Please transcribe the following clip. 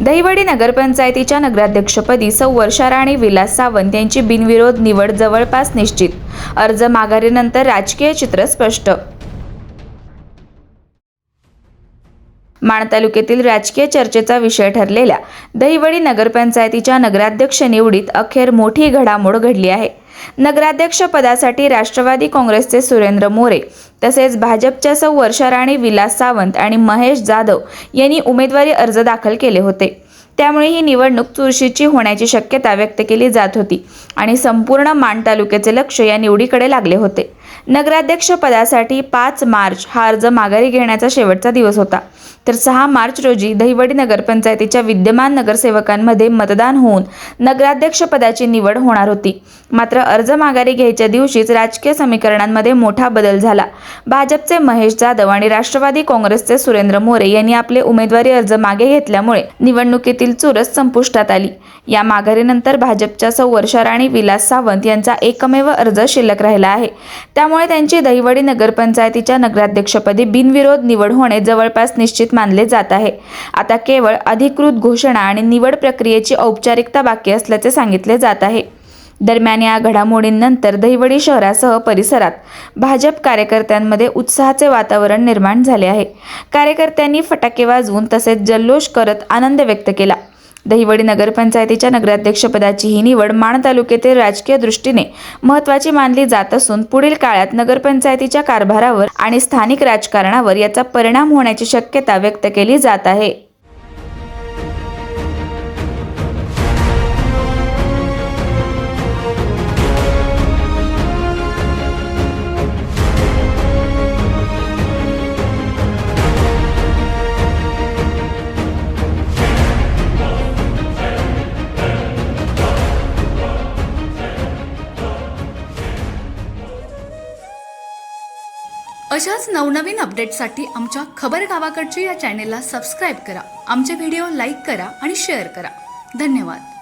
दहिवडी नगरपंचायतीच्या नगराध्यक्षपदी सौ वर्षा राणी विलास सावंत यांची बिनविरोध निवड जवळपास निश्चित. अर्ज माघारीनंतर राजकीय चित्र स्पष्ट. माण तालुक्यातील राजकीय चर्चेचा विषय ठरलेल्या दहिवडी नगरपंचायतीच्या नगराध्यक्ष निवडीत अखेर मोठी घडामोड घडली आहे. नगराध्यक्ष पदासाठी राष्ट्रवादी काँग्रेसचे सुरेंद्र मोरे तसेच भाजपच्या सौ वर्षा राणी विलास सावंत आणि महेश जाधव यांनी उमेदवारी अर्ज दाखल केले होते. त्यामुळे ही निवडणूक चुरशीची होण्याची शक्यता व्यक्त केली जात होती आणि संपूर्ण माण तालुक्याचे लक्ष या निवडीकडे लागले होते. नगराध्यक्ष पदासाठी 5 मार्च हा अर्ज माघारी घेण्याचा शेवटचा दिवस होता. तर 6 मार्च रोजी दहिवडी नगरपंचायतीच्या विद्यमान नगरसेवकांमध्ये मतदान होऊन नगराध्यक्ष पदाची निवड होणार होती. मात्र अर्ज माघारी घ्यायच्या दिवशीच राजकीय समीकरणांमध्ये मोठा बदल झाला. भाजपचे महेश जाधव आणि राष्ट्रवादी काँग्रेसचे सुरेंद्र मोरे यांनी आपले उमेदवारी अर्ज मागे घेतल्यामुळे निवडणुकीतील चुरस संपुष्टात आली. या माघारीनंतर भाजपच्या सौ वर्षा राणी विलास सावंत यांचा एकमेव अर्ज शिल्लक राहिला आहे. त्यामुळे त्यांची दहिवडी नगरपंचायतीच्या नगराध्यक्षपदी बिनविरोध निवड होणे जवळपास निश्चित मानले जात आहे. आता केवळ अधिकृत घोषणा आणि निवड प्रक्रियेची औपचारिकता बाकी असल्याचे सांगितले जात आहे. दरम्यान या घडामोडींनंतर दहिवडी शहरासह परिसरात भाजप कार्यकर्त्यांमध्ये उत्साहाचे वातावरण निर्माण झाले आहे. कार्यकर्त्यांनी फटाके वाजवून तसेच जल्लोष करत आनंद व्यक्त केला. दहिवडी नगरपंचायतीच्या नगराध्यक्षपदाची ही निवड माण तालुक्यातील राजकीय दृष्टीने महत्त्वाची मानली जात असून पुढील काळात नगरपंचायतीच्या कारभारावर आणि स्थानिक राजकारणावर याचा परिणाम होण्याची शक्यता व्यक्त केली जात आहे. अशाच नवनवीन अपडेट्ससाठी आमच्या खबर गावाकडची या चॅनेलला सबस्क्राईब करा. आमचे व्हिडिओ लाईक करा आणि शेअर करा. धन्यवाद.